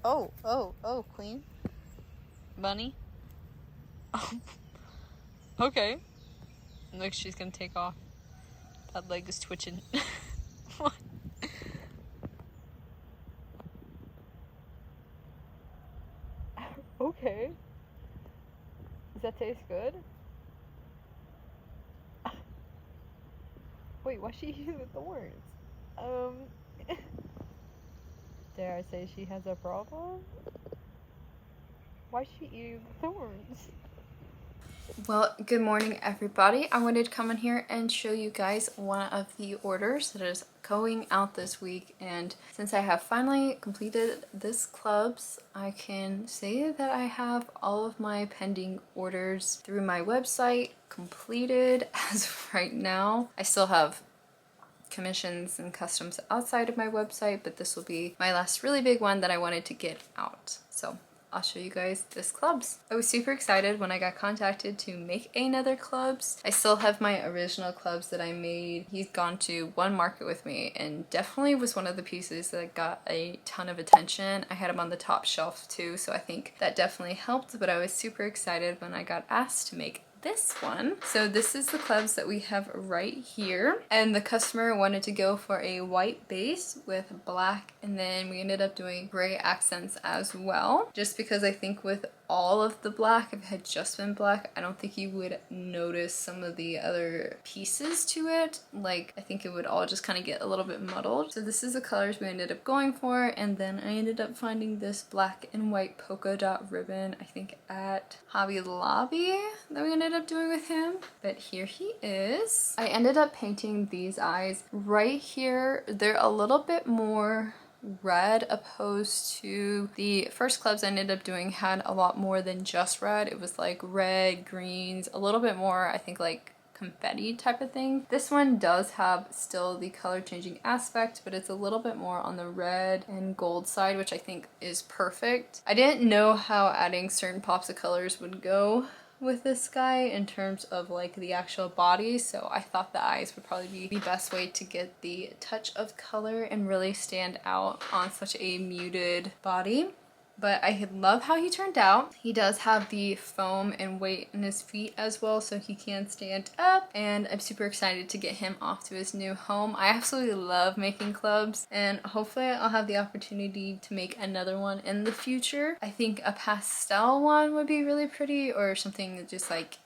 Oh, queen. Bunny. Okay. Look, she's gonna take off. That leg is twitching. What? Okay. Does that taste good? Wait, why's she eating the thorns? Dare I say she has a problem? Why's she eating the thorns? Well, good morning everybody. I wanted to come in here and show you guys one of the orders that is going out this week, and since I have finally completed this clubs, I can say that I have all of my pending orders through my website completed as of right now. I still have commissions and customs outside of my website, but this will be my last really big one that I wanted to get out. So I'll show you guys this clubs. I was super excited when I got contacted to make another clubs. I still have my original clubs that I made. He's gone to one market with me and definitely was one of the pieces that got a ton of attention. I had him on the top shelf too, so I think that definitely helped, but I was super excited when I got asked to make this one. So this is the clubs that we have right here, and the customer wanted to go for a white base with black, and then we ended up doing gray accents as well, just because I think with all of the black, if it had just been black, I don't think you would notice some of the other pieces to it. Like, I think it would all just kind of get a little bit muddled. So this is the colors we ended up going for, and then I ended up finding this black and white polka dot ribbon, I think at Hobby Lobby, that we ended up doing with him. But here he is. I ended up painting these eyes right here. They're a little bit more red opposed to the first clubs I ended up doing had a lot more than just red. It was like red, greens, a little bit more, I think, like confetti type of thing. This one does have still the color changing aspect, but it's a little bit more on the red and gold side, which I think is perfect. I didn't know how adding certain pops of colors would go with this guy in terms of like the actual body, so I thought the eyes would probably be the best way to get the touch of color and really stand out on such a muted body. But I love how he turned out. He does have the foam and weight in his feet as well, so he can stand up, and I'm super excited to get him off to his new home. I absolutely love making clubs, and hopefully I'll have the opportunity to make another one in the future. I think a pastel one would be really pretty, or something just like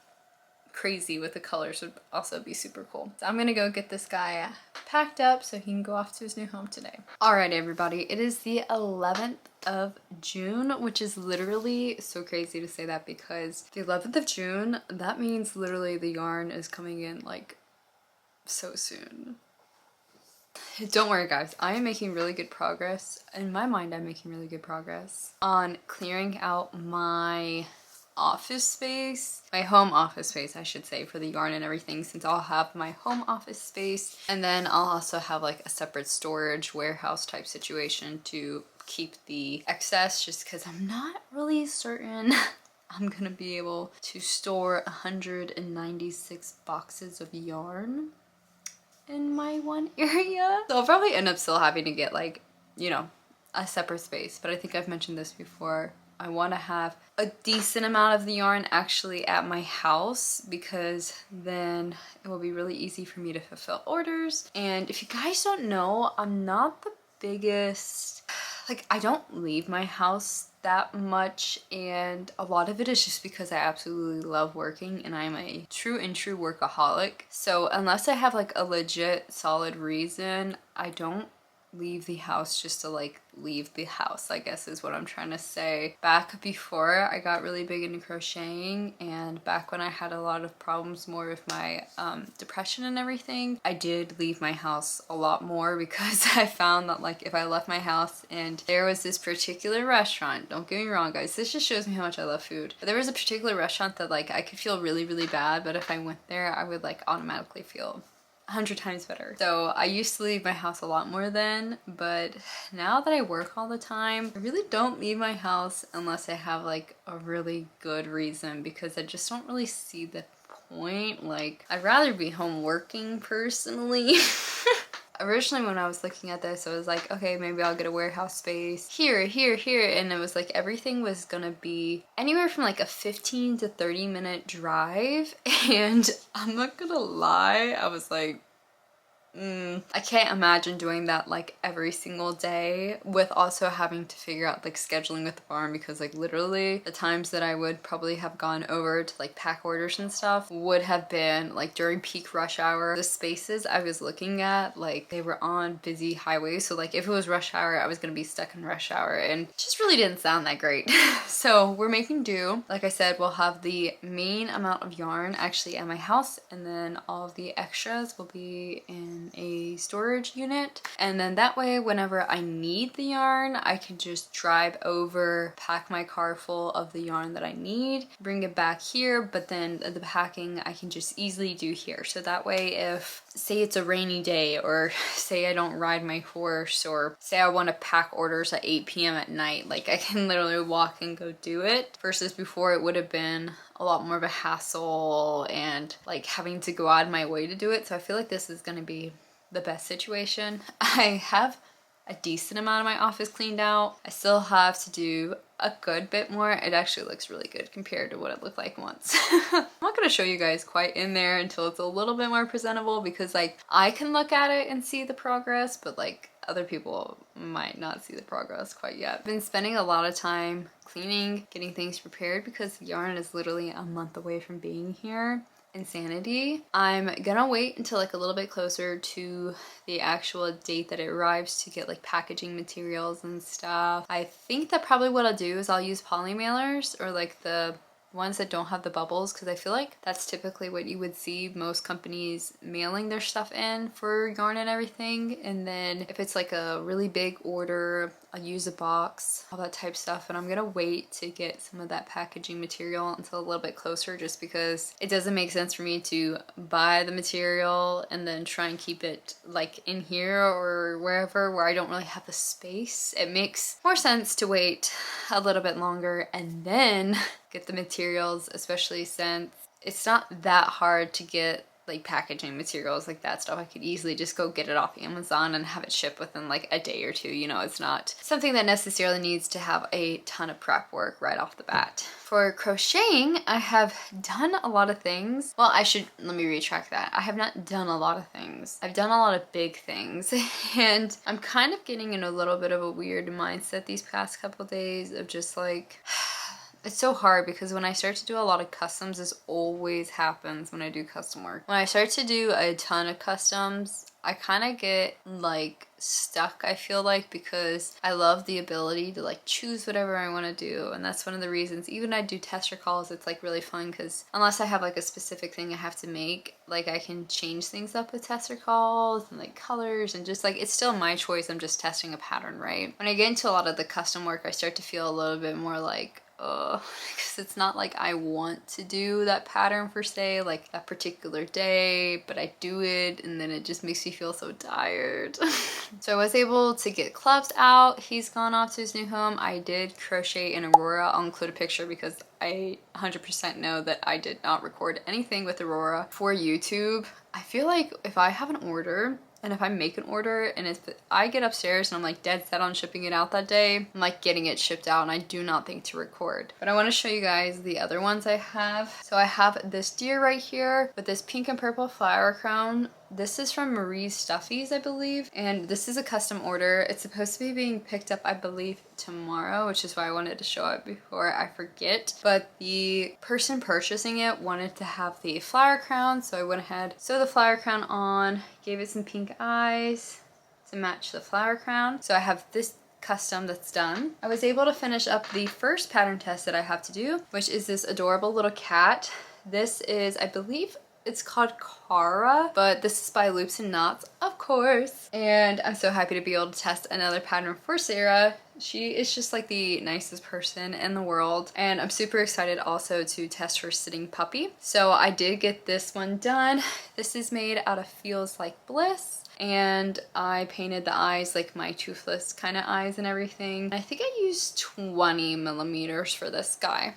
crazy with the colors would also be super cool. So I'm gonna go get this guy packed up so he can go off to his new home today. Alright everybody, it is the 11th of June, which is literally so crazy to say that, because the 11th of June, that means literally the yarn is coming in like so soon. Don't worry guys, I am making really good progress. In my mind, I'm making really good progress on clearing out my office space, my home office space I should say, for the yarn and everything, since I'll have my home office space, and then I'll also have like a separate storage warehouse type situation to keep the excess, just because I'm not really certain I'm gonna be able to store 196 boxes of yarn in my one area. So I'll probably end up still having to get like, you know, a separate space, but I think I've mentioned this before. I want to have a decent amount of the yarn actually at my house, because then it will be really easy for me to fulfill orders. And if you guys don't know, I'm not the biggest, like, I don't leave my house that much, and a lot of it is just because I absolutely love working and I'm a true workaholic. So unless I have like a legit solid reason, I don't leave the house just to like leave the house, I guess is what I'm trying to say. Back before I got really big into crocheting, and back when I had a lot of problems more with my depression and everything, I did leave my house a lot more, because I found that like if I left my house and there was this particular restaurant, don't get me wrong guys, this just shows me how much I love food, but there was a particular restaurant that like I could feel really bad, but if I went there I would like automatically feel 100 times better. So I used to leave my house a lot more then, but now that I work all the time, I really don't leave my house unless I have like a really good reason, because I just don't really see the point. Like, I'd rather be home working personally. I originally when I was looking at this, I was like, okay, maybe I'll get a warehouse space here, here, here. And it was like everything was gonna be anywhere from like a 15 to 30 minute drive. And I'm not gonna lie, I was like, I can't imagine doing that like every single day, with also having to figure out like scheduling with the farm, because like literally the times that I would probably have gone over to like pack orders and stuff would have been like during peak rush hour. The spaces I was looking at, like they were on busy highways, so like if it was rush hour I was gonna be stuck in rush hour, and it just really didn't sound that great. So we're making do. Like I said, we'll have the main amount of yarn actually at my house, and then all of the extras will be in a storage unit, and then that way whenever I need the yarn I can just drive over, pack my car full of the yarn that I need, bring it back here, but then the packing I can just easily do here. So that way if say it's a rainy day, or say I don't ride my horse, or say I want to pack orders at 8 p.m. at night, like I can literally walk and go do it, versus before it would have been a lot more of a hassle and like having to go out of my way to do it. So I feel like this is going to be the best situation. I have a decent amount of my office cleaned out. I still have to do a good bit more. It actually looks really good compared to what it looked like once. I'm not gonna show you guys quite in there until it's a little bit more presentable, because like I can look at it and see the progress, but like other people might not see the progress quite yet. I've been spending a lot of time cleaning, getting things prepared, because the yarn is literally a month away from being here. Insanity. I'm gonna wait until like a little bit closer to the actual date that it arrives to get like packaging materials and stuff. I think that probably what I'll do is I'll use poly mailers, or like the ones that don't have the bubbles, because I feel like that's typically what you would see most companies mailing their stuff in for yarn and everything. And then if it's like a really big order, I'll use a box, all that type stuff. And I'm gonna wait to get some of that packaging material until a little bit closer, just because it doesn't make sense for me to buy the material and then try and keep it like in here or wherever where I don't really have the space. It makes more sense to wait a little bit longer and then get the materials, especially since it's not that hard to get like packaging materials like that stuff. I could easily just go get it off Amazon and have it shipped within like a day or two. You know, it's not something that necessarily needs to have a ton of prep work right off the bat. For crocheting, I have done a lot of things. Well, let me retract that. I have not done a lot of things. I've done a lot of big things, and I'm kind of getting in a little bit of a weird mindset these past couple days of just like, it's so hard, because when I start to do a lot of customs, this always happens when I do custom work. When I start to do a ton of customs, I kind of get like stuck, I feel like, because I love the ability to like choose whatever I want to do. And that's one of the reasons even I do tester calls, it's like really fun, because unless I have like a specific thing I have to make, like I can change things up with tester calls and like colors, and just like it's still my choice. I'm just testing a pattern, right? When I get into a lot of the custom work, I start to feel a little bit more like, because it's not like I want to do that pattern for say like that particular day, but I do it and then it just makes me feel so tired. So I was able to get Clubs out. He's gone off to his new home. I did crochet in Aurora. I'll include a picture because I 100% know that I did not record anything with Aurora for YouTube. I feel like if I have an order, and if I make an order and if I get upstairs and I'm like dead set on shipping it out that day, I'm like getting it shipped out, and I do not think to record. But I want to show you guys the other ones I have. So I have this deer right here with this pink and purple flower crown. This is from Marie's Stuffies, I believe, and this is a custom order. It's supposed to be being picked up, I believe, tomorrow, which is why I wanted to show it before I forget. But the person purchasing it wanted to have the flower crown, so I went ahead, sewed the flower crown on, gave it some pink eyes to match the flower crown. So I have this custom that's done. I was able to finish up the first pattern test that I have to do, which is this adorable little cat. This is, I believe, it's called Carri, but this is by Loops and Knots, of course. And I'm so happy to be able to test another pattern for Sarah. She is just like the nicest person in the world. And I'm super excited also to test her sitting puppy. So I did get this one done. This is made out of Feels Like Bliss. And I painted the eyes like my toothless kind of eyes and everything. I think I used 20 millimeters for this guy.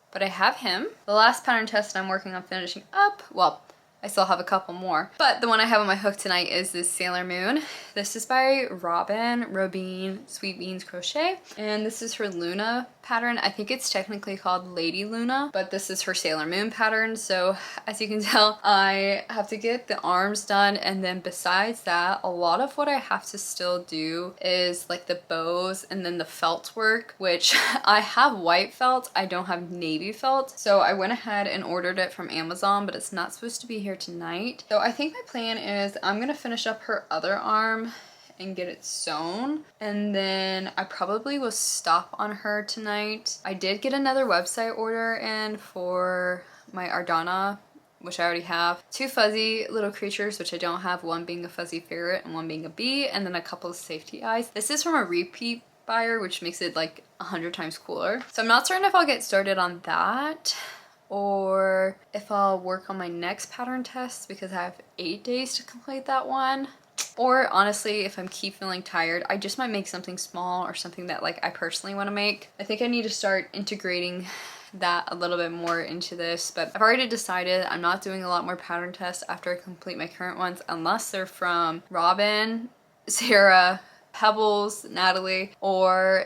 But I have him. The last pattern test I'm working on finishing up, well, I still have a couple more. But the one I have on my hook tonight is this Sailor Moon. This is by Robin Sweet Beans Crochet. And this is her Luna pattern. I think it's technically called Lady Luna, but this is her Sailor Moon pattern. So as you can tell, I have to get the arms done. And then besides that, a lot of what I have to still do is like the bows and then the felt work, which I have white felt. I don't have navy felt. So I went ahead and ordered it from Amazon, but it's not supposed to be here tonight. So I think my plan is I'm gonna finish up her other arm and get it sewn, and then I probably will stop on her tonight. I did get another website order in for my Ardana, which I already have. Two fuzzy little creatures, which I don't have, one being a fuzzy ferret and one being a bee, and then a couple of safety eyes. This is from a repeat buyer, which makes it like 100 times cooler. So I'm not certain if I'll get started on that or if I'll work on my next pattern test, because I have 8 days to complete that one. Or honestly, if I'm keep feeling tired, I just might make something small or something that like I personally want to make. I think I need to start integrating that a little bit more into this, but I've already decided I'm not doing a lot more pattern tests after I complete my current ones, unless they're from Robin, Sarah, Pebbles, Natalie, or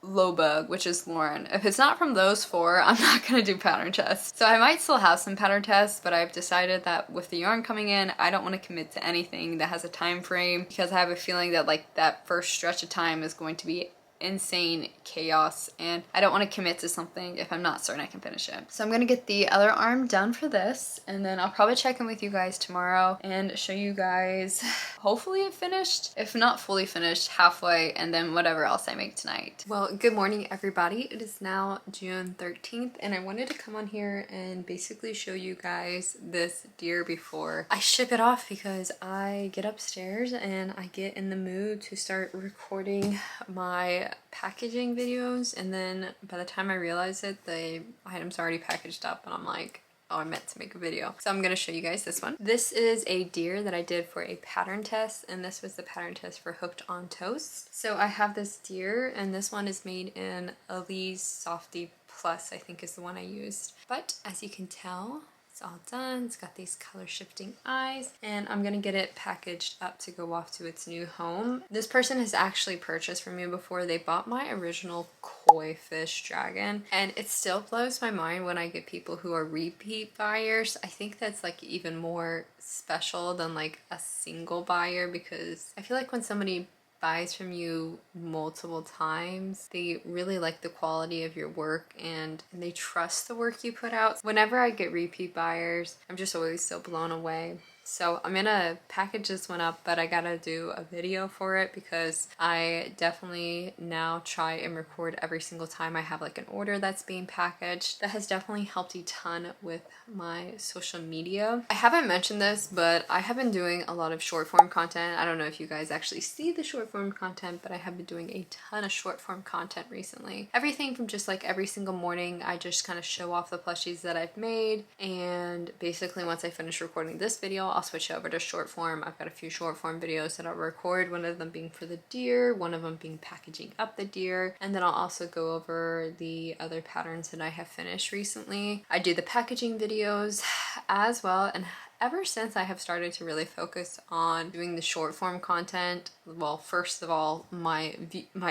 Lowbug, which is Lauren. If it's not from those four, I'm not gonna do pattern tests. So I might still have some pattern tests, but I've decided that with the yarn coming in, I don't want to commit to anything that has a time frame, because I have a feeling that like that first stretch of time is going to be insane chaos, and I don't want to commit to something if I'm not certain I can finish it. So I'm gonna get the other arm done for this, and then I'll probably check in with you guys tomorrow and show you guys hopefully it finished, if not fully finished, halfway, and then whatever else I make tonight. Well, good morning everybody. It is now June 13th, and I wanted to come on here and basically show you guys this deer before I ship it off, because I get upstairs and I get in the mood to start recording my packaging videos, and then by the time I realize it, the item's already packaged up and I'm like, oh, I meant to make a video. So I'm gonna show you guys this one. This is a deer that I did for a pattern test, and this was the pattern test for Hooked on Toast. So I have this deer, and this one is made in Elise Softy Plus, I think is the one I used. But as you can tell, it's all done. It's got these color shifting eyes, and I'm gonna get it packaged up to go off to its new home. This person has actually purchased from me before. They bought my original koi fish dragon, and it still blows my mind when I get people who are repeat buyers. I think that's like even more special than like a single buyer, because I feel like when somebody buys from you multiple times, they really like the quality of your work and they trust the work you put out. Whenever I get repeat buyers, I'm just always so blown away. So I'm gonna package this one up, but I gotta do a video for it, because I definitely now try and record every single time I have like an order that's being packaged. That has definitely helped a ton with my social media. I haven't mentioned this, but I have been doing a lot of short form content. I don't know if you guys actually see the short form content, but I have been doing a ton of short form content recently. Everything from just like every single morning, I just kind of show off the plushies that I've made, and basically once I finish recording this video, I'll switch over to short form. I've got a few short form videos that I'll record, one of them being for the deer, one of them being packaging up the deer, and then I'll also go over the other patterns that I have finished recently. I do the packaging videos as well, and ever since I have started to really focus on doing the short form content, well, first of all, my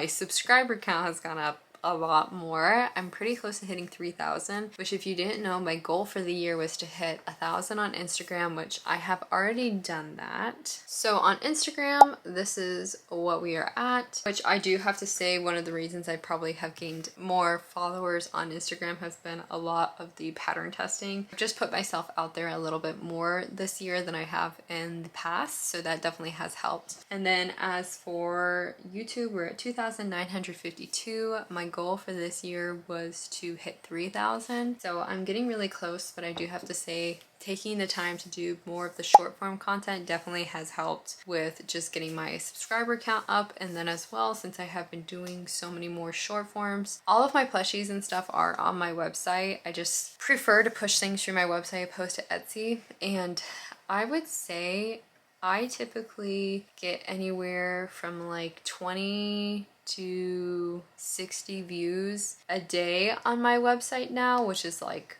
subscriber count has gone up a lot more. I'm pretty close to hitting 3,000, which if you didn't know, my goal for the year was to hit 1,000 on Instagram, which I have already done that. So on Instagram, this is what we are at, which I do have to say, one of the reasons I probably have gained more followers on Instagram has been a lot of the pattern testing. I've just put myself out there a little bit more this year than I have in the past, so that definitely has helped. And then as for YouTube, we're at 2,952. My goal for this year was to hit 3,000. So I'm getting really close, but I do have to say, taking the time to do more of the short form content definitely has helped with just getting my subscriber count up. And then as well, since I have been doing so many more short forms, all of my plushies and stuff are on my website. I just prefer to push things through my website opposed to Etsy. And I would say I typically get anywhere from like 20 to 60 views a day on my website now, which is like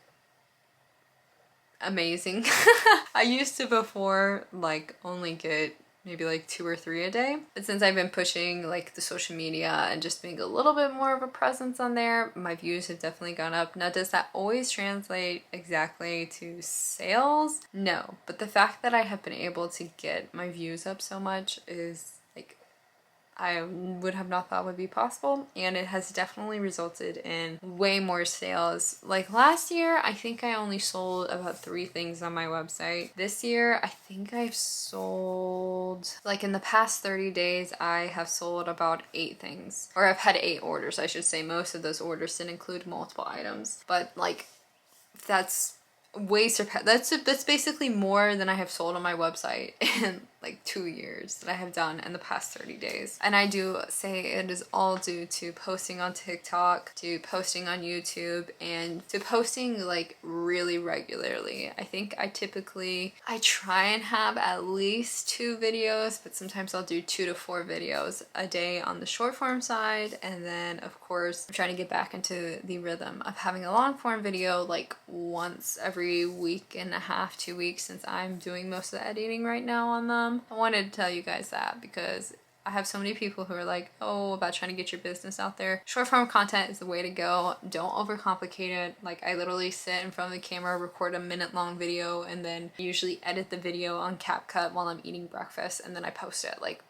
amazing. I used to before like only get maybe like 2 or 3 a day, but since I've been pushing like the social media and just being a little bit more of a presence on there, my views have definitely gone up. Now, does that always translate exactly to sales? No, but the fact that I have been able to get my views up so much is like, I would have not thought would be possible, and it has definitely resulted in way more sales. Like last year, I think I only sold about 3 things on my website. This year, I think I've sold, like in the past 30 days, I have sold about 8 things. Or I've had 8 orders, I should say. Most of those orders didn't include multiple items, but like that's that's basically more than I have sold on my website in like 2 years that I have done in the past 30 days. And I do say it is all due to posting on TikTok, to posting on YouTube, and to posting like really regularly. I think I try and have at least 2 videos, but sometimes I'll do 2 to 4 videos a day on the short form side. And then of course, I'm trying to get back into the rhythm of having a long form video like once every week and a half, 2 weeks, since I'm doing most of the editing right now on them. I wanted to tell you guys that because I have so many people who are like, oh, about trying to get your business out there. Short form content is the way to go. Don't overcomplicate it. Like I literally sit in front of the camera, record a minute-long video, and then usually edit the video on CapCut while I'm eating breakfast, and then I post it. Like,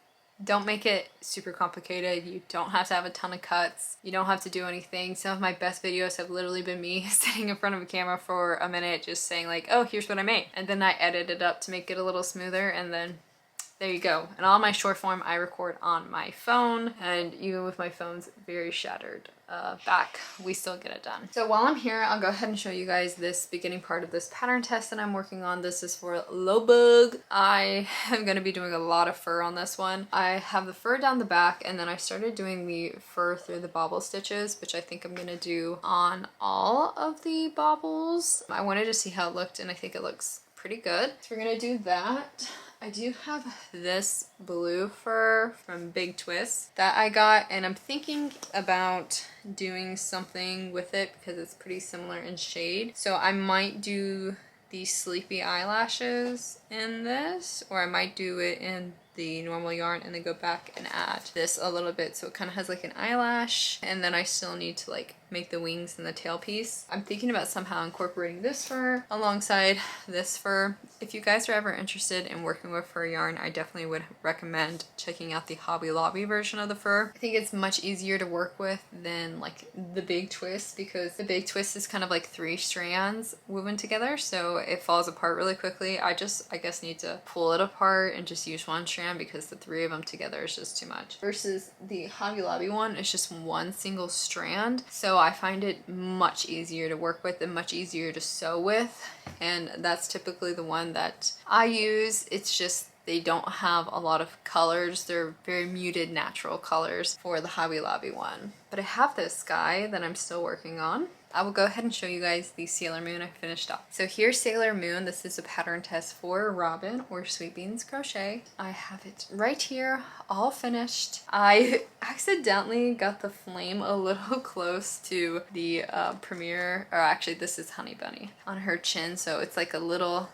don't make it super complicated. You don't have to have a ton of cuts. You don't have to do anything. Some of my best videos have literally been me sitting in front of a camera for a minute just saying like, oh, here's what I made. And then I edit it up to make it a little smoother, and then there you go. And all my short form I record on my phone, and even with my phone's very shattered back, we still get it done. So while I'm here, I'll go ahead and show you guys this beginning part of this pattern test that I'm working on. This is for low bug. I am going to be doing a lot of fur on this one. I have the fur down the back, and then I started doing the fur through the bobble stitches, which I think I'm going to do on all of the bobbles. I wanted to see how it looked, and I think it looks pretty good. So we're going to do that. I do have this blue fur from Big Twist that I got, and I'm thinking about doing something with it because it's pretty similar in shade. So I might do these sleepy eyelashes in this, or I might do it in the normal yarn and then go back and add this a little bit so it kind of has like an eyelash, and then I still need to like make the wings and the tail piece. I'm thinking about somehow incorporating this fur alongside this fur. If you guys are ever interested in working with fur yarn, I definitely would recommend checking out the Hobby Lobby version of the fur. I think it's much easier to work with than like the Big Twist, because the Big Twist is kind of like 3 strands woven together, so it falls apart really quickly. I guess need to pull it apart and just use 1 strand because the 3 of them together is just too much. Versus the Hobby Lobby one, it's just 1 single strand. So I find it much easier to work with and much easier to sew with. And that's typically the one that I use. It's just they don't have a lot of colors. They're very muted natural colors for the Hobby Lobby one. But I have this guy that I'm still working on. I will go ahead and show you guys the Sailor Moon I finished up. So here's Sailor Moon. This is a pattern test for Robin or Sweet Beans Crochet. I have it right here, all finished. I accidentally got the flame a little close to the premiere, or actually this is Honey Bunny, on her chin, so it's like a little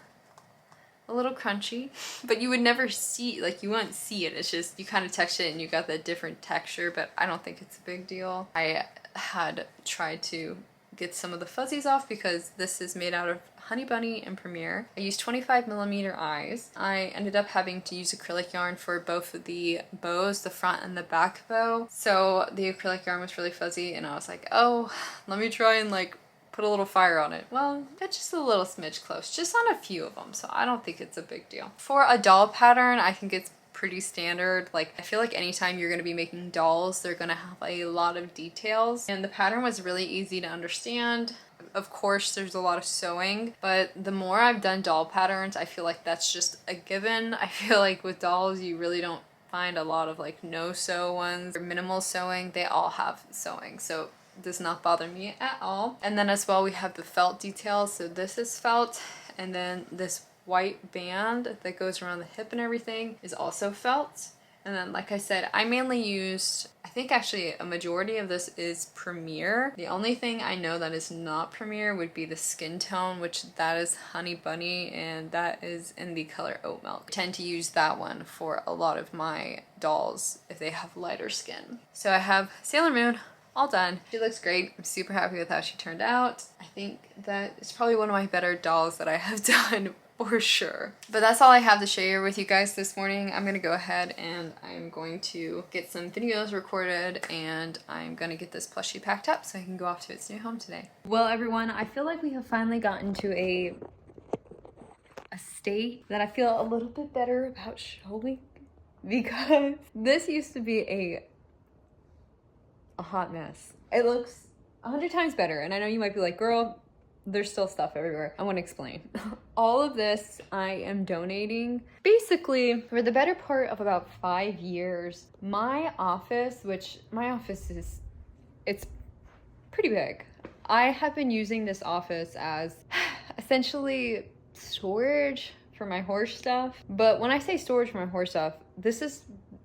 crunchy, but you would never see, like you wouldn't see it. It's just you kind of touch it and you got that different texture, but I don't think it's a big deal. I had tried to get some of the fuzzies off because this is made out of Honey Bunny and Premiere. I used 25mm eyes. I ended up having to use acrylic yarn for both of the bows, the front and the back bow. So the acrylic yarn was really fuzzy, and I was like, oh, let me try and like put a little fire on it. Well, that's just a little smidge close, just on a few of them, so I don't think it's a big deal. For a doll pattern, I think it's pretty standard. Like, I feel like anytime you're going to be making dolls, they're going to have a lot of details, and the pattern was really easy to understand. Of course, there's a lot of sewing, but the more I've done doll patterns, I feel like that's just a given. I feel like with dolls, you really don't find a lot of like no-sew ones or minimal sewing. They all have sewing, so it does not bother me at all. And then as well, we have the felt details. So this is felt, and then this white band that goes around the hip and everything is also felt. And then, like I said, I mainly used, I think actually a majority of this is Premier. The only thing I know that is not Premier would be the skin tone, which that is Honey Bunny, and that is in the color Oat Milk. I tend to use that one for a lot of my dolls if they have lighter skin. So I have Sailor Moon all done. She looks great. I'm super happy with how she turned out. I think that it's probably one of my better dolls that I have done for sure. But that's all I have to share with you guys this morning. I'm gonna go ahead and I'm going to get some videos recorded, and I'm gonna get this plushie packed up so I can go off to its new home today. Well, everyone, I feel like we have finally gotten to a state that I feel a little bit better about showing, because this used to be a hot mess. It looks 100 times better, and I know you might be like, girl, there's still stuff everywhere. I want to explain. All of this I am donating. Basically, for the better part of about 5 years, my office, it's pretty big. I have been using this office as essentially storage for my horse stuff. But when I say storage for my horse stuff,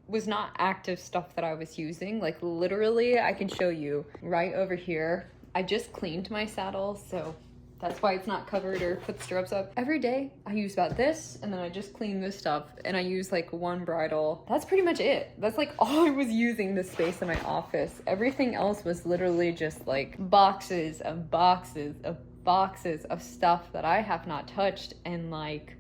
was not active stuff that I was using. Like literally, I can show you right over here. I just cleaned my saddle, so that's why it's not covered or put stirrups up. Every day I use about this, and then I just clean this stuff, and I use like one bridle. That's pretty much it. That's like all I was using this space in my office. Everything else was literally just like boxes of boxes of boxes of stuff that I have not touched in like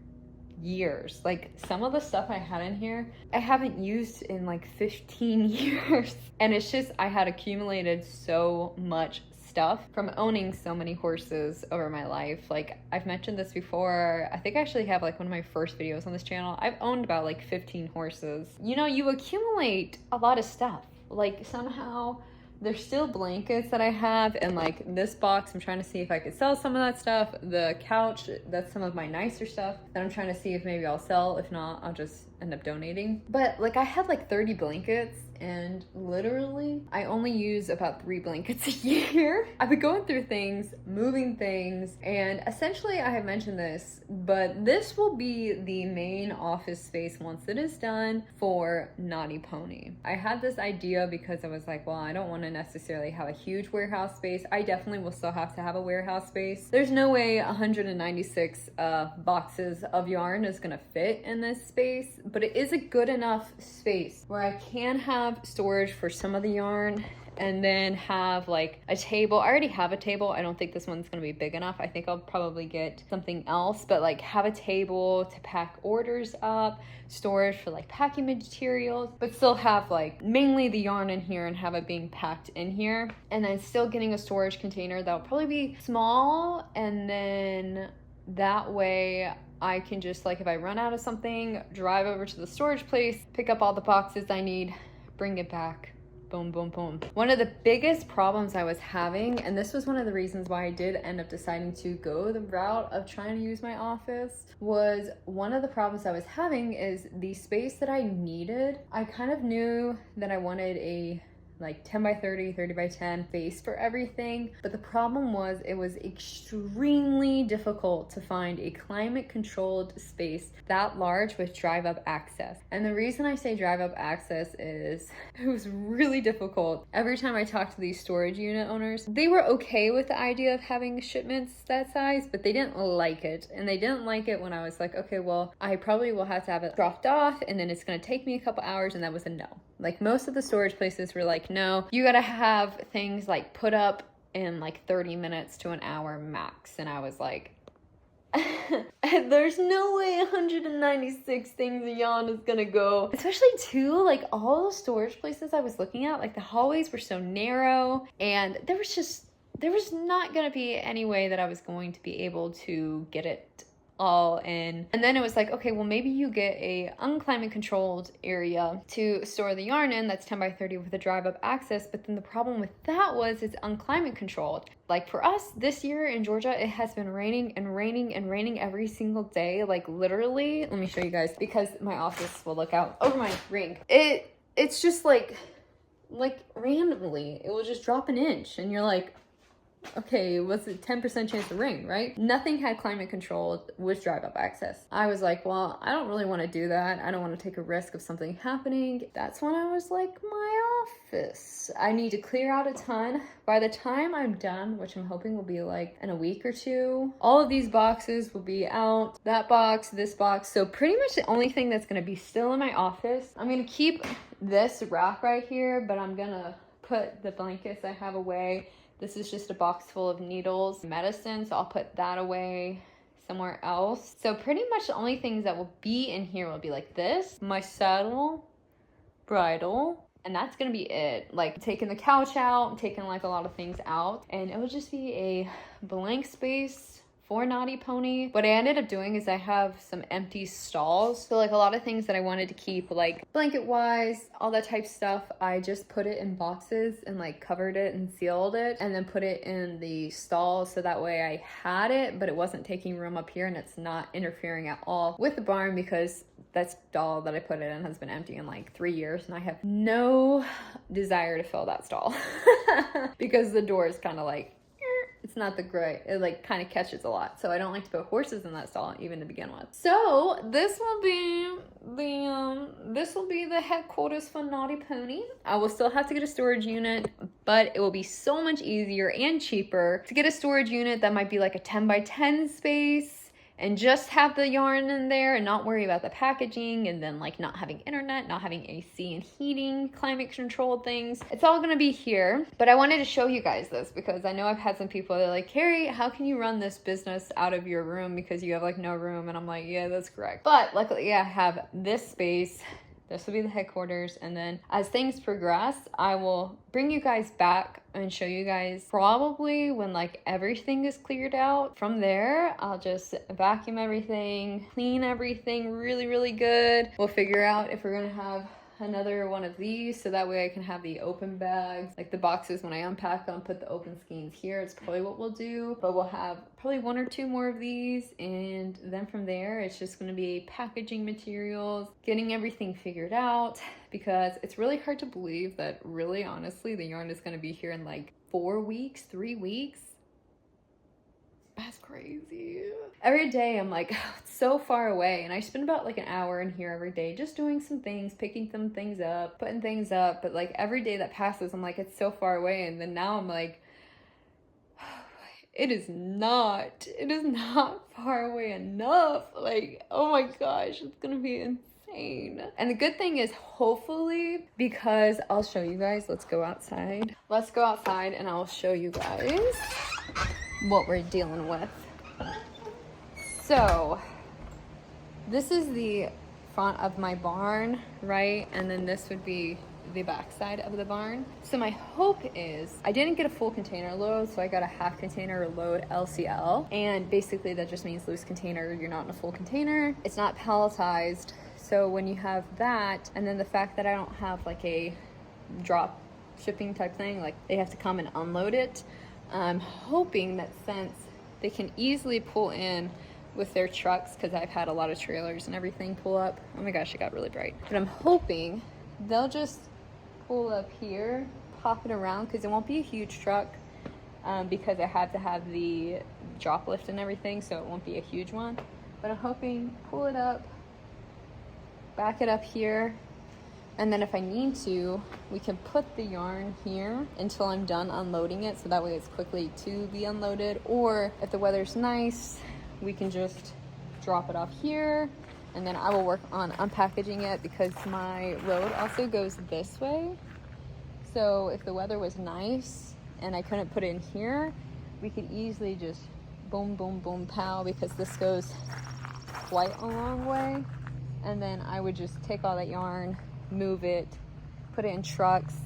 years. Like some of the stuff I had in here I haven't used in like 15 years, and it's just I had accumulated so much stuff from owning so many horses over my life. Like I've mentioned this before, I think I actually have like one of my first videos on this channel. I've owned about like 15 horses. You know, you accumulate a lot of stuff. Like somehow there's still blankets that I have, and like this box, I'm trying to see if I could sell some of that stuff. The couch, that's some of my nicer stuff that I'm trying to see if maybe I'll sell. If not, I'll just end up donating. But like I had like 30 blankets, and literally I only use about 3 blankets a year. I've been going through things, moving things, and essentially I have mentioned this, but this will be the main office space once it is done for Knotty Pony. I had this idea because I was like, well, I don't want to necessarily have a huge warehouse space. I definitely will still have to have a warehouse space. There's no way 196 boxes of yarn is gonna fit in this space, but it is a good enough space where I can have storage for some of the yarn, and then have like a table. I already have a table. I don't think this one's gonna be big enough. I think I'll probably get something else, but like have a table to pack orders up, storage for like packing materials, but still have like mainly the yarn in here and have it being packed in here. And then still getting a storage container that'll probably be small, and then that way I can just like, if I run out of something, drive over to the storage place, pick up all the boxes I need, bring it back, boom, boom, boom. One of the biggest problems I was having, and this was one of the reasons why I did end up deciding to go the route of trying to use my office, was one of the problems I was having is the space that I needed. I kind of knew that I wanted a like 10 by 30, 30 by 10 space for everything. But the problem was it was extremely difficult to find a climate controlled space that large with drive up access. And the reason I say drive up access is it was really difficult. Every time I talked to these storage unit owners, they were okay with the idea of having shipments that size, but they didn't like it. And they didn't like it when I was like, okay, well, I probably will have to have it dropped off, and then it's gonna take me a couple hours, and that was a no. Like most of the storage places were like, no, you gotta have things like put up in like 30 minutes to an hour max. And I was like, there's no way 196 things a yarn is gonna go. Especially too, like all the storage places I was looking at, like the hallways were so narrow, and there was not gonna be any way that I was going to be able to get it all in. And then it was like, okay, well, maybe you get a unclimate controlled area to store the yarn in that's 10 by 30 with a drive up access. But then the problem with that was it's unclimate controlled. Like for us this year in Georgia, it has been raining and raining and raining every single day. Like literally, let me show you guys, because my office will look out over my ring. It's just like randomly, it will just drop an inch, and you're like, okay, what's the 10% chance of rain, right? Nothing had climate control with drive up access. I was like, well, I don't really want to do that. I don't want to take a risk of something happening. That's when I was like, my office. I need to clear out a ton. By the time I'm done, which I'm hoping will be like in a week or two, all of these boxes will be out. That box, this box. So pretty much the only thing that's going to be still in my office, I'm going to keep this rack right here, but I'm going to put the blankets I have away. This is just a box full of needles, medicine, so I'll put that away somewhere else. So pretty much the only things that will be in here will be like this, my saddle, bridle, and that's gonna be it. Like taking the couch out, taking like a lot of things out, and it will just be a blank space for Knotty Pony. What I ended up doing is I have some empty stalls. So like a lot of things that I wanted to keep, like blanket wise, all that type stuff, I just put it in boxes and like covered it and sealed it and then put it in the stalls so that way I had it, but it wasn't taking room up here and it's not interfering at all with the barn because that stall that I put it in has been empty in like 3 years and I have no desire to fill that stall because the door is kind of like, it's not the great, it like kind of catches a lot. So I don't like to put horses in that stall even to begin with. So this will be the headquarters for Knotty Pony. I will still have to get a storage unit, but it will be so much easier and cheaper to get a storage unit that might be like a 10 by 10 space and just have the yarn in there and not worry about the packaging and then like not having internet, not having AC and heating, climate controlled things. It's all gonna be here, but I wanted to show you guys this because I know I've had some people that are like, Carrie, how can you run this business out of your room because you have like no room? And I'm like, yeah, that's correct. But luckily I have this space. This will be the headquarters, and then as things progress, I will bring you guys back and show you guys probably when like everything is cleared out. From there, I'll just vacuum everything, clean everything really, really good. We'll figure out if we're gonna have another one of these so that way I can have the open bags, like the boxes when I unpack them, put the open skeins here. It's probably what we'll do, but we'll have probably 1 or 2 more of these, and then from there it's just going to be packaging materials, getting everything figured out, because it's really hard to believe that really honestly the yarn is going to be here in like 4 weeks, 3 weeks. That's crazy. Every day I'm like, oh, it's so far away, and I spend about like an hour in here every day just doing some things, picking some things up, putting things up, but like every day that passes I'm like, it's so far away, and then now I'm like, it is not far away enough. Like, oh my gosh, it's gonna be insane. And the good thing is, hopefully, because I'll show you guys, let's go outside and I'll show you guys what we're dealing with. So this is the front of my barn, right? And then this would be the back side of the barn. So my hope is, I didn't get a full container load, so I got a half container load LCL, and basically that just means loose container. You're not in a full container, it's not palletized. So when you have that, and then the fact that I don't have like a drop shipping type thing, like they have to come and unload it, I'm hoping that since they can easily pull in with their trucks, because I've had a lot of trailers and everything pull up. Oh my gosh, it got really bright. But I'm hoping they'll just pull up here, pop it around, because it won't be a huge truck, because I have to have the drop lift and everything, so it won't be a huge one. But I'm hoping pull it up, back it up here, and then if I need to, we can put the yarn here until I'm done unloading it, so that way it's quickly to be unloaded. Or if the weather's nice, we can just drop it off here, and then I will work on unpackaging it, because my road also goes this way. So if the weather was nice and I couldn't put it in here, we could easily just boom, boom, boom, pow, because this goes quite a long way. And then I would just take all that yarn, move it, put it in trucks,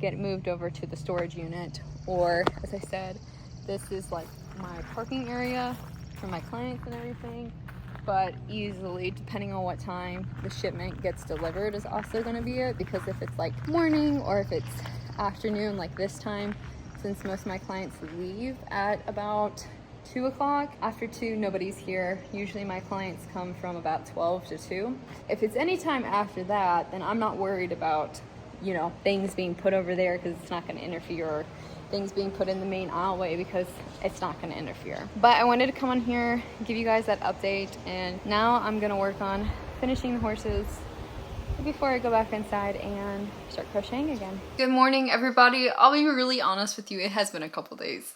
get it moved over to the storage unit. Or, as I said, this is like my parking area for my clients and everything, but easily, depending on what time the shipment gets delivered, is also going to be it. Because if it's like morning or if it's afternoon like this time, since most of my clients leave at about 2 o'clock, after 2 nobody's here. Usually my clients come from about 12 to 2. If it's any time after that, then I'm not worried about, you know, things being put over there, because it's not going to interfere things being put in the main aisleway because it's not going to interfere. But I wanted to come on here, give you guys that update, and now I'm going to work on finishing the horses before I go back inside and start crocheting again. Good morning, everybody. I'll be really honest with you, it has been a couple days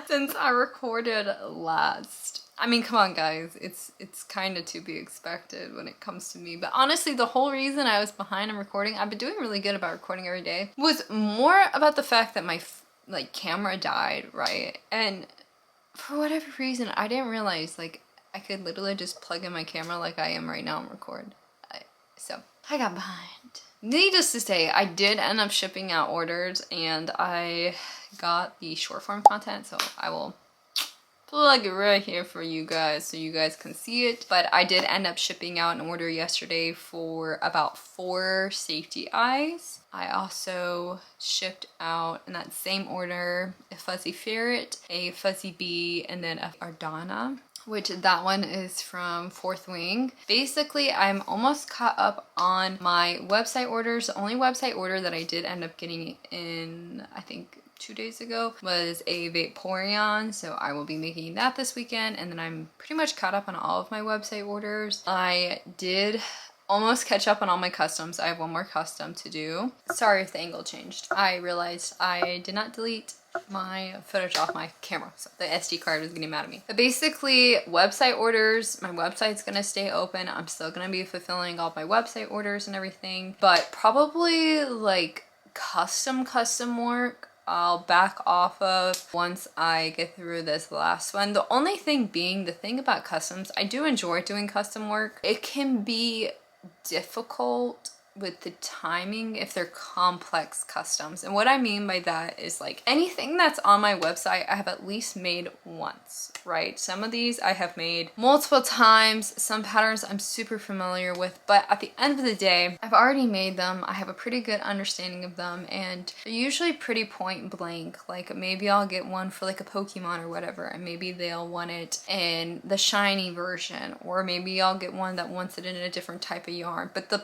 since I recorded last. I mean, come on guys, it's kind of to be expected when it comes to me. But honestly, the whole reason I was behind on recording, I've been doing really good about recording every day, was more about the fact that my like camera died, right? And for whatever reason, I didn't realize like I could literally just plug in my camera like I am right now and record. So I got behind. Needless to say, I did end up shipping out orders and I got the short form content, so I will plug it right here for you guys so you guys can see it. But I did end up shipping out an order yesterday for about 4 safety eyes. I also shipped out in that same order a fuzzy ferret, a fuzzy bee, and then a ardana, which that one is from Fourth Wing. Basically, I'm almost caught up on my website orders. The only website order that I did end up getting in, I think 2 days ago, was a Vaporeon, so I will be making that this weekend, and then I'm pretty much caught up on all of my website orders. I did almost catch up on all my customs. I have one more custom to do. Sorry if the angle changed. I realized I did not delete my footage off my camera, so the SD card was getting mad at me. But basically, website orders, my website's gonna stay open. I'm still gonna be fulfilling all my website orders and everything, but probably like custom work I'll back off of once I get through this last one. The only thing being, the thing about customs, I do enjoy doing custom work. It can be difficult with the timing if they're complex customs. And what I mean by that is like anything that's on my website I have at least made once, right? Some of these I have made multiple times. Some patterns I'm super familiar with, but at the end of the day, I've already made them. I have a pretty good understanding of them, and they're usually pretty point blank. Like maybe I'll get one for like a Pokemon or whatever, and maybe they'll want it in the shiny version, or maybe I'll get one that wants it in a different type of yarn, but the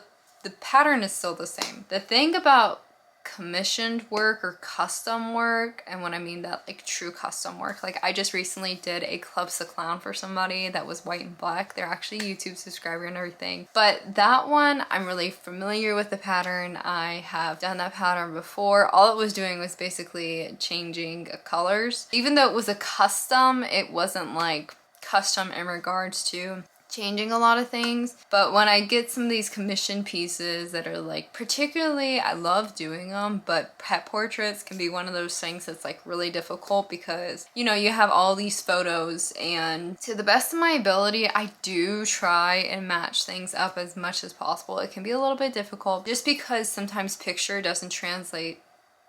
pattern is still the same. The thing about commissioned work or custom work, and when I mean that, like true custom work, like I just recently did a Clubs the Clown for somebody that was white and black. They're actually a YouTube subscriber and everything, but that one I'm really familiar with the pattern. I have done that pattern before. All it was doing was basically changing colors. Even though it was a custom, it wasn't like custom in regards to changing a lot of things. But when I get some of these commission pieces that are like, particularly, I love doing them, but pet portraits can be one of those things that's like really difficult because, you know, you have all these photos, and to the best of my ability, I do try and match things up as much as possible. It can be a little bit difficult just because sometimes picture doesn't translate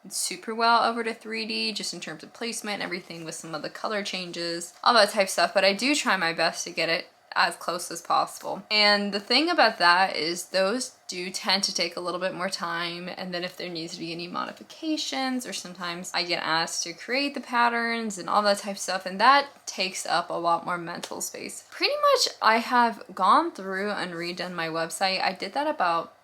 super well over to 3D, just in terms of placement and everything with some of the color changes, all that type of stuff. But I do try my best to get it as close as possible. And the thing about that is those do tend to take a little bit more time, and then if there needs to be any modifications, or sometimes I get asked to create the patterns and all that type of stuff, and that takes up a lot more mental space. Pretty much I have gone through and redone my website. I did that about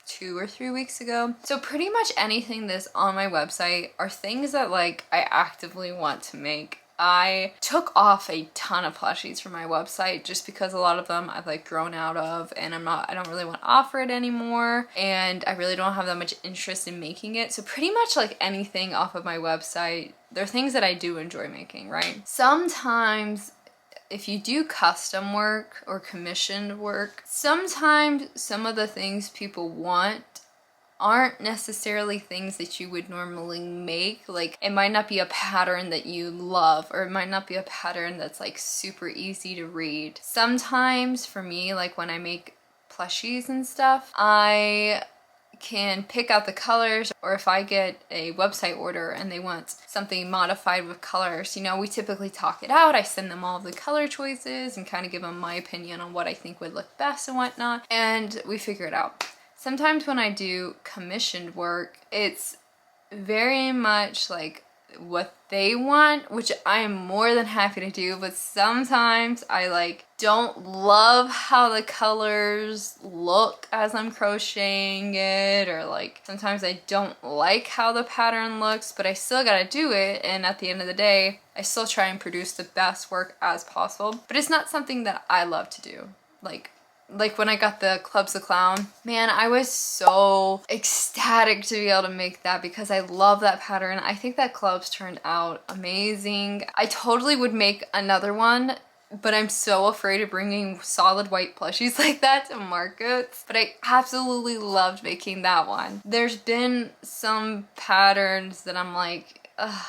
2 or 3 weeks ago. So pretty much anything that's on my website are things that like I actively want to make. I took off a ton of plushies from my website just because a lot of them I've like grown out of, and I don't really want to offer it anymore, and I really don't have that much interest in making it. So pretty much like anything off of my website, they're things that I do enjoy making, right? Sometimes if you do custom work or commissioned work, sometimes some of the things people want aren't necessarily things that you would normally make. Like it might not be a pattern that you love, or it might not be a pattern that's like super easy to read. Sometimes for me, like when I make plushies and stuff, I can pick out the colors, or if I get a website order and they want something modified with colors, you know, we typically talk it out. I send them all of the color choices and kind of give them my opinion on what I think would look best and whatnot, and we figure it out. Sometimes when I do commissioned work, it's very much like what they want, which I am more than happy to do, but sometimes I like don't love how the colors look as I'm crocheting it, or like sometimes I don't like how the pattern looks, but I still gotta do it, and at the end of the day I still try and produce the best work as possible. But it's not something that I love to do. Like when I got the Clubs the Clown, man, I was so ecstatic to be able to make that because I love that pattern. I think that Clubs turned out amazing. I totally would make another one, but I'm so afraid of bringing solid white plushies like that to markets. But I absolutely loved making that one. There's been some patterns that I'm like, ugh,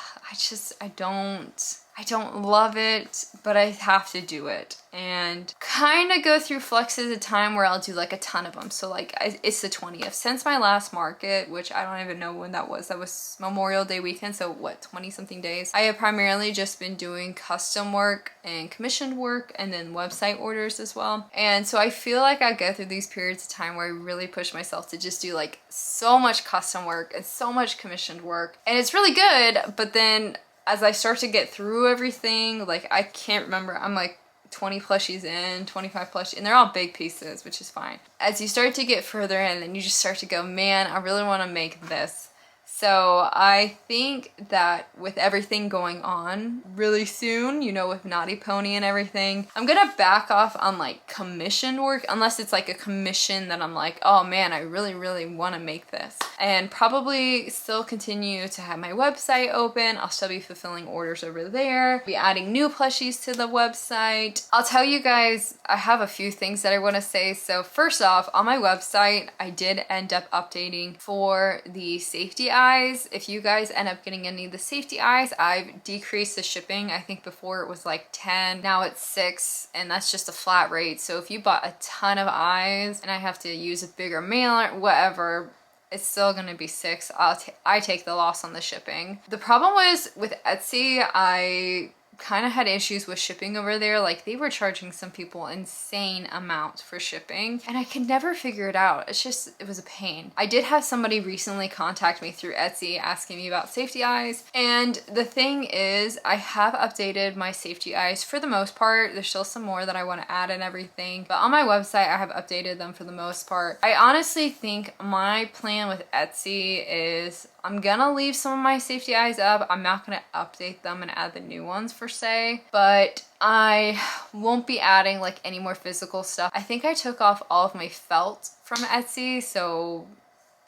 I don't love it, but I have to do it. And kind of go through fluxes of time where I'll do like a ton of them. So like it's the 20th. Since my last market, which I don't even know when that was Memorial Day weekend, so what, 20 something days. I have primarily just been doing custom work and commissioned work and then website orders as well. And so I feel like I go through these periods of time where I really push myself to just do like so much custom work and so much commissioned work. And it's really good, but then as I start to get through everything, like I can't remember, I'm like 20 plushies in, 25 plushies, and they're all big pieces, which is fine. As you start to get further in, then you just start to go, man, I really want to make this. So I think that with everything going on really soon, you know, with Knotty Pony and everything, I'm gonna back off on like commissioned work, unless it's like a commission that I'm like, oh man, I really, really want to make this. And probably still continue to have my website open. I'll still be fulfilling orders over there, be adding new plushies to the website. I'll tell you guys, I have a few things that I want to say. So first off, on my website, I did end up updating for the safety eyes. If you guys end up getting any of the safety eyes, I've decreased the shipping. I think before it was like 10, now it's 6, and that's just a flat rate. So if you bought a ton of eyes and I have to use a bigger mailer, whatever, it's still gonna be 6. I take the loss on the shipping. The problem was with Etsy, I kind of had issues with shipping over there. Like they were charging some people insane amounts for shipping and I could never figure it out. It was a pain. I did have somebody recently contact me through Etsy asking me about safety eyes, and the thing is I have updated my safety eyes for the most part. There's still some more that I want to add and everything, but on my website I have updated them for the most part. I honestly think my plan with Etsy is I'm gonna leave some of my safety eyes up. I'm not gonna update them and add the new ones per se, but I won't be adding like any more physical stuff. I think I took off all of my felt from Etsy, so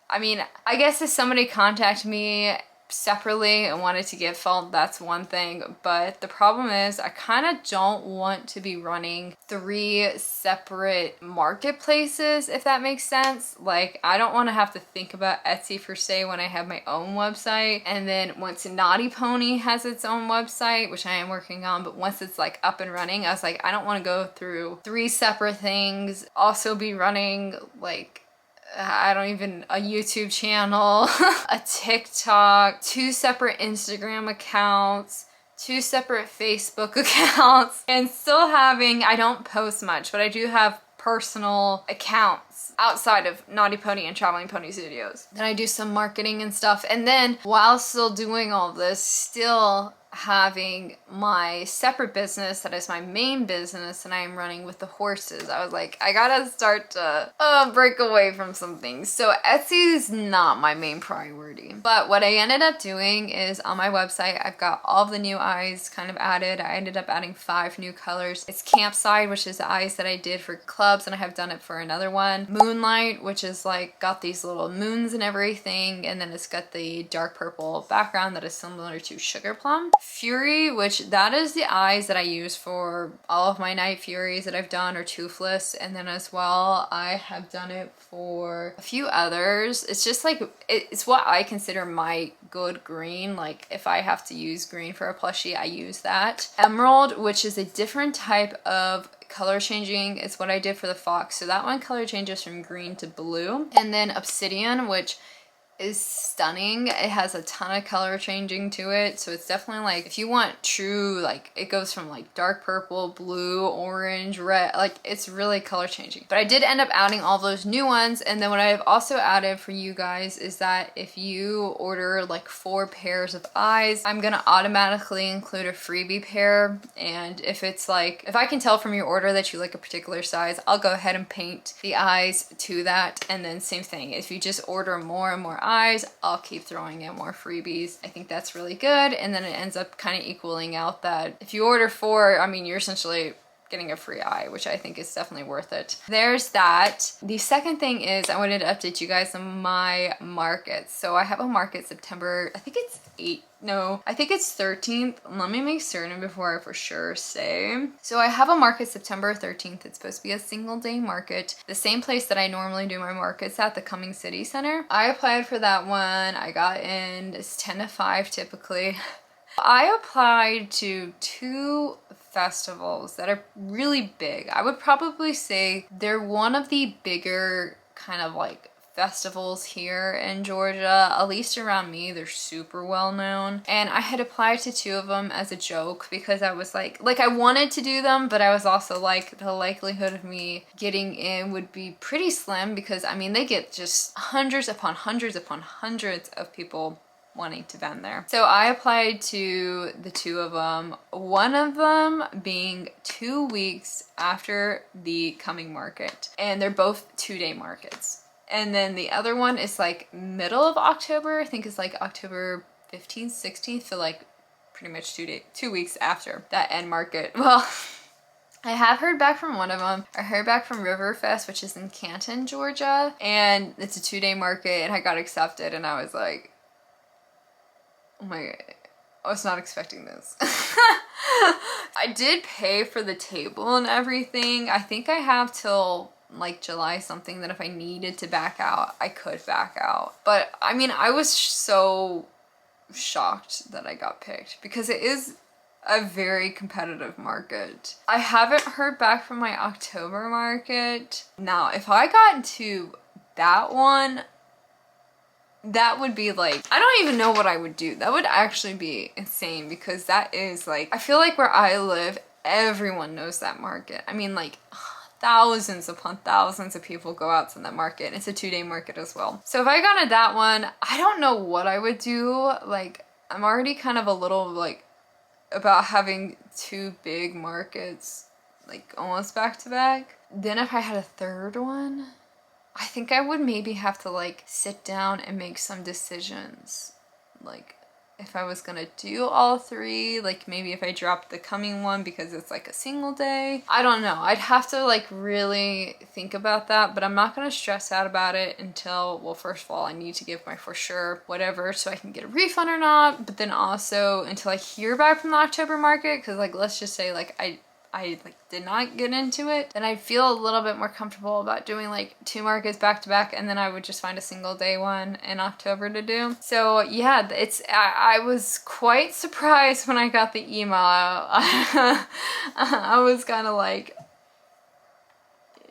I mean, I guess if somebody contacted me separately and wanted to get felt, that's one thing, but the problem is I kind of don't want to be running 3 separate marketplaces, if that makes sense. Like I don't want to have to think about Etsy per se when I have my own website, and then once Knotty Pony has its own website, which I am working on, but once it's like up and running, I was like, I don't want to go through 3 separate things, also be running like a YouTube channel, a TikTok, 2 separate Instagram accounts, 2 separate Facebook accounts, and still having, I don't post much, but I do have personal accounts outside of Knotty Pony and Traveling Pony Studios. Then I do some marketing and stuff, and then while still doing all this, still having my separate business that is my main business and I am running with the horses. I was like, I gotta start to break away from some things. So Etsy is not my main priority. But what I ended up doing is on my website, I've got all of the new eyes kind of added. I ended up adding 5 new colors. It's Campside, which is the eyes that I did for clubs, and I have done it for another one. Moonlight, which is like got these little moons and everything, and then it's got the dark purple background that is similar to Sugar Plum. Fury, which that is the eyes that I use for all of my Night Furies that I've done, or Toothless, and then as well I have done it for a few others. It's just like it's what I consider my good green. Like if I have to use green for a plushie, I use that. Emerald, which is a different type of color changing, is what I did for the fox, so that one color changes from green to blue. And then Obsidian, which is stunning. It has a ton of color changing to it, so it's definitely like, if you want true, like, it goes from like dark purple, blue, orange, red, like it's really color changing. But I did end up adding all those new ones, and then what I've also added for you guys is that if you order like 4 pairs of eyes, I'm gonna automatically include a freebie pair. And if it's like, if I can tell from your order that you like a particular size, I'll go ahead and paint the eyes to that. And then same thing, if you just order more and more eyes, I'll keep throwing in more freebies. I think that's really good, and then it ends up kind of equaling out that if you order 4, I mean, you're essentially getting a free eye, which I think is definitely worth it. There's that. The second thing is I wanted to update you guys on my markets. So I have a market September, I think it's 13th. Let me make certain before I for sure say. So I have a market September 13th. It's supposed to be a single day market. The same place that I normally do my markets at, the Cumming City Center. I applied for that one. I got in. It's 10 to 5 typically. I applied to 2 festivals that are really big. I would probably say they're one of the bigger kind of like festivals here in Georgia, at least around me. They're super well known, and I had applied to 2 of them as a joke because I was like I wanted to do them, but I was also like, the likelihood of me getting in would be pretty slim, because I mean, they get just hundreds upon hundreds upon hundreds of people wanting to vend there. So I applied to the 2 of them, one of them being 2 weeks after the Cumming market, and they're both 2-day markets. And then the other one is like middle of October, I think it's like October 15th, 16th, so like pretty much 2 weeks after that end market. Well, I have heard back from one of them. I heard back from Riverfest, which is in Canton, Georgia, and it's a 2-day market, and I got accepted, and I was like, oh my god, I was not expecting this. I did pay for the table and everything. I think I have till like July something that if I needed to back out, I could back out. But I mean, I was so shocked that I got picked because it is a very competitive market. I haven't heard back from my October market. Now, if I got into that one, that would be like, I don't even know what I would do. That would actually be insane, because that is like, I feel like where I live, everyone knows that market. I mean, like thousands upon thousands of people go out to that market. It's a 2-day market as well. So if I got into that one, I don't know what I would do. Like, I'm already kind of a little like about having 2 big markets, like almost back to back. Then if I had a third one, I think I would maybe have to like sit down and make some decisions. Like if I was gonna do all 3, like maybe if I dropped the Cumming one because it's like a single day. I don't know. I'd have to like really think about that, but I'm not gonna stress out about it until, well, first of all, I need to give my for sure whatever so I can get a refund or not, but then also until I hear back from the October market, because like let's just say like I like did not get into it, then I'd feel a little bit more comfortable about doing like 2 markets back to back, and then I would just find a single day one in October to do. So yeah, I was quite surprised when I got the email. I was kind of like,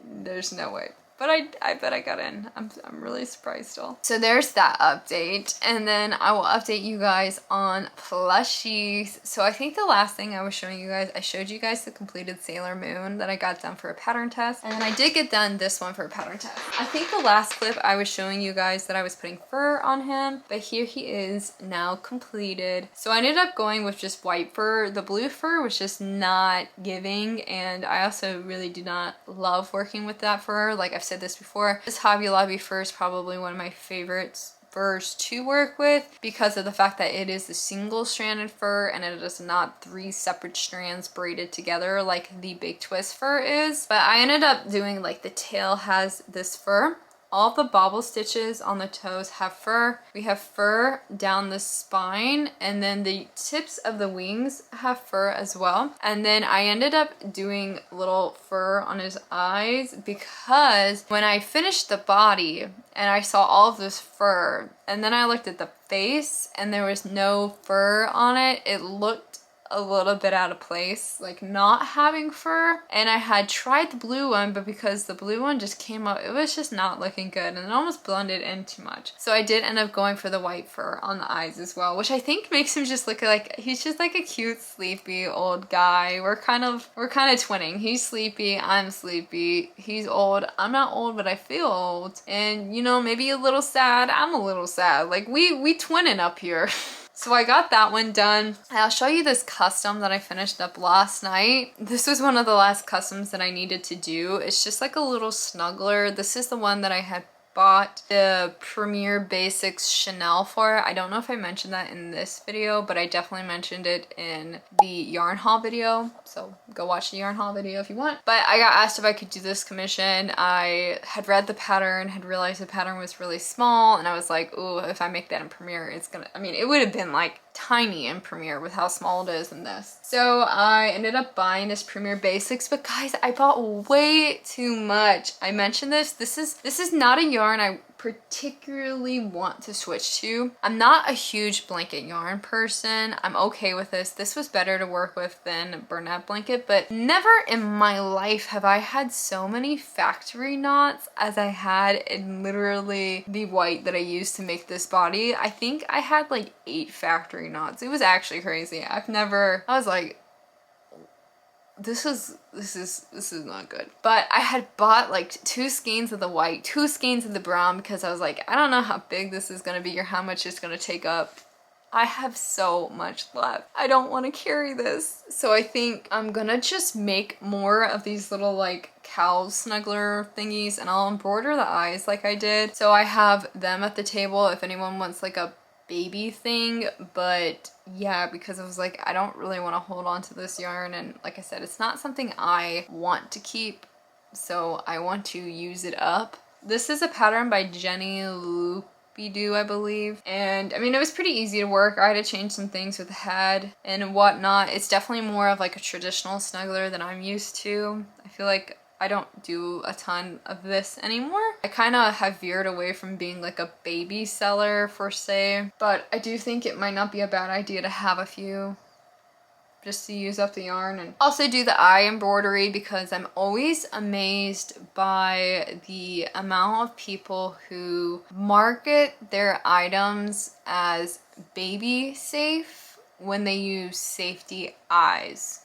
there's no way. But I bet I got in. I'm really surprised still. So there's that update. And then I will update you guys on plushies. So I think the last thing I was showing you guys, I showed you guys the completed Sailor Moon that I got done for a pattern test. And then I did get done this one for a pattern test. I think the last clip I was showing you guys that I was putting fur on him. But here he is now completed. So I ended up going with just white fur. The blue fur was just not giving. And I also really do not love working with that fur. Like I've said this before, this Hobby Lobby fur is probably one of my favorites furs to work with because of the fact that it is a single stranded fur and it is not 3 separate strands braided together like the Big Twist fur is. But I ended up doing like the tail has this fur. All the bobble stitches on the toes have fur. We have fur down the spine, and then the tips of the wings have fur as well. And then I ended up doing little fur on his eyes because when I finished the body and I saw all of this fur, and then I looked at the face and there was no fur on it, it looked a little bit out of place, like not having fur. And I had tried the blue one, but because the blue one just came up, it was just not looking good and it almost blended in too much. So I did end up going for the white fur on the eyes as well, which I think makes him just look like he's just like a cute, sleepy old guy. We're kind of twinning. He's sleepy, I'm sleepy. He's old, I'm not old, but I feel old. And you know, maybe a little sad, I'm a little sad. Like we twinning up here. So I got that one done. I'll show you this custom that I finished up last night. This was one of the last customs that I needed to do. It's just like a little snuggler. This is the one that I had bought the Premier Basics Chanel for. I don't know if I mentioned that in this video, but I definitely mentioned it in the yarn haul video. So go watch the yarn haul video if you want. But I got asked if I could do this commission. I had read the pattern, had realized the pattern was really small, and I was like, ooh, if I make that in Premier, it's gonna, I mean, it would have been like tiny in Premier with how small it is in this. So I ended up buying this Premier Basics, but guys, I bought way too much. I mentioned this is not a yarn I particularly want to switch to. I'm not a huge blanket yarn person. I'm okay with this. This was better to work with than Bernat blanket, but never in my life have I had so many factory knots as I had in literally the white that I used to make this body. I think I had like 8 factory knots. It was actually crazy. I was like, this is not good. But I had bought like 2 skeins of the white, 2 skeins of the brown, because I was like, I don't know how big this is gonna be or how much it's gonna take up. I have so much left. I don't want to carry this. So I think I'm gonna just make more of these little like cow snuggler thingies, and I'll embroider the eyes like I did. So I have them at the table if anyone wants like a baby thing. But yeah, because I was like, I don't really want to hold on to this yarn, and like I said, it's not something I want to keep, so I want to use it up. This is a pattern by Jenny Loopy-Doo, I believe, and I mean, it was pretty easy to work. I had to change some things with the head and whatnot. It's definitely more of like a traditional snuggler than I'm used to. I feel like I don't do a ton of this anymore. I kind of have veered away from being like a baby seller per se, but I do think it might not be a bad idea to have a few just to use up the yarn. And also do the eye embroidery, because I'm always amazed by the amount of people who market their items as baby safe when they use safety eyes.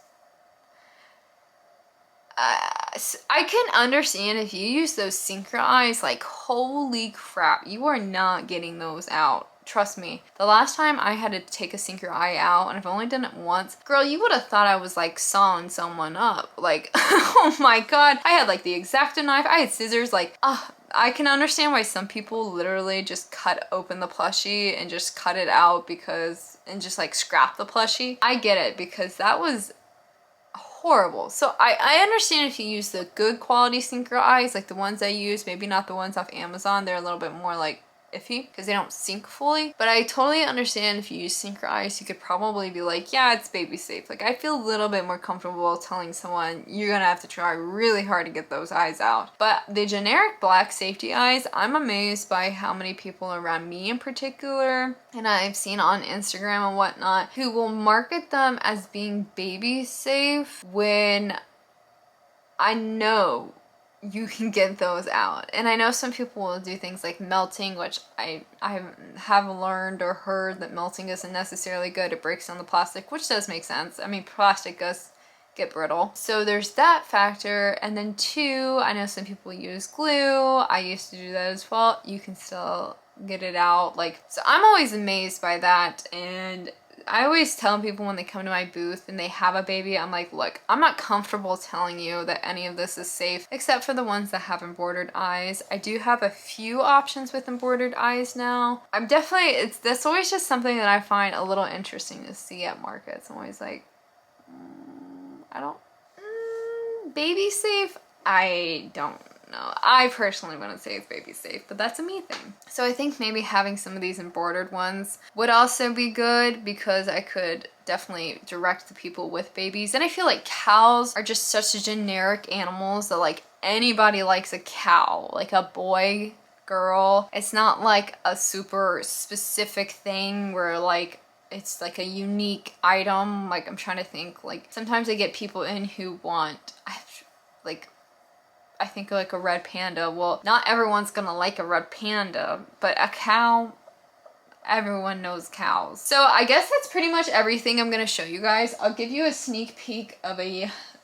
I can understand if you use those synchro eyes, like holy crap, you are not getting those out. Trust me. The last time I had to take a synchro eye out, and I've only done it once, girl, you would have thought I was like sawing someone up. Like, oh my god. I had like the X-Acto knife, I had scissors, like, I can understand why some people literally just cut open the plushie and just cut it out and just like scrap the plushie. I get it, because that was horrible. So I understand if you use the good quality synchro eyes, like the ones I use, maybe not the ones off Amazon. They're a little bit more like iffy because they don't sync fully. But I totally understand if you use synchro eyes, you could probably be like, yeah, it's baby safe. Like, I feel a little bit more comfortable telling someone you're gonna have to try really hard to get those eyes out. But the generic black safety eyes, I'm amazed by how many people around me in particular, and I've seen on Instagram and whatnot, who will market them as being baby safe when I know you can get those out. And I know some people will do things like melting, which I have learned or heard that melting isn't necessarily good. It breaks down the plastic, which does make sense. I mean, plastic does get brittle. So there's that factor. And then 2, I know some people use glue. I used to do that as well. You can still get it out. Like, so I'm always amazed by that. And I always tell people when they come to my booth and they have a baby, I'm like, look, I'm not comfortable telling you that any of this is safe, except for the ones that have embroidered eyes. I do have a few options with embroidered eyes now. I'm definitely, that's always just something that I find a little interesting to see at markets. I'm always like, baby safe? I don't know. I personally wouldn't say it's baby safe, but that's a me thing. So I think maybe having some of these embroidered ones would also be good, because I could definitely direct the people with babies. And I feel like cows are just such generic animals that like anybody likes a cow, like a boy, girl. It's not like a super specific thing where like it's like a unique item. Like I'm trying to think, like sometimes I get people in who want like, I think like a red panda. Well, not everyone's gonna like a red panda, but a cow, everyone knows cows. So I guess that's pretty much everything I'm gonna show you guys. I'll give you a sneak peek of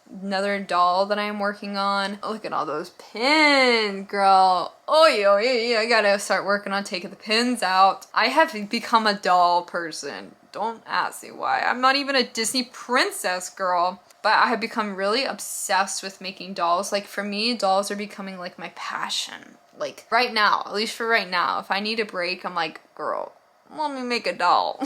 another doll that I'm working on. Look at all those pins, girl. Oh yeah, I gotta start working on taking the pins out. I have become a doll person. Don't ask me why. I'm not even a Disney princess, girl. But I have become really obsessed with making dolls. Like for me, dolls are becoming like my passion. Like right now, at least for right now, if I need a break, I'm like, girl, let me make a doll.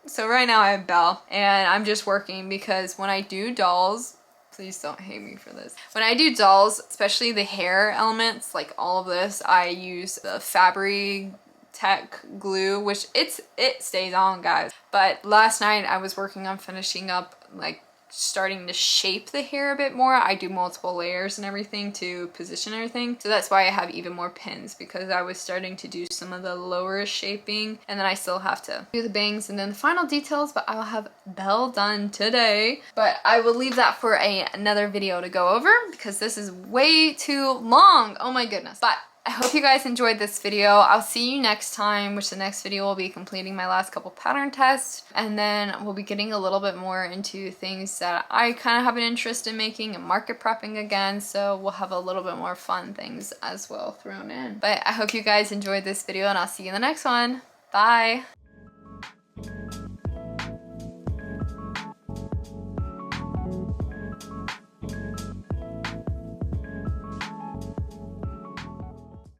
So right now I have Belle and I'm just working because when I do dolls, please don't hate me for this. When I do dolls, especially the hair elements, like all of this, I use the Fabri-Tech glue, which it stays on, guys. But last night I was working on finishing up, like starting to shape the hair a bit more. I do multiple layers and everything to position everything. So that's why I have even more pins, because I was starting to do some of the lower shaping and then I still have to do the bangs and then the final details, but I'll have Belle done today. But I will leave that for another video to go over because this is way too long. Oh my goodness. But I hope you guys enjoyed this video. I'll see you next time, which the next video will be completing my last couple pattern tests. And then we'll be getting a little bit more into things that I kind of have an interest in making and market prepping again. So we'll have a little bit more fun things as well thrown in. But I hope you guys enjoyed this video and I'll see you in the next one. Bye.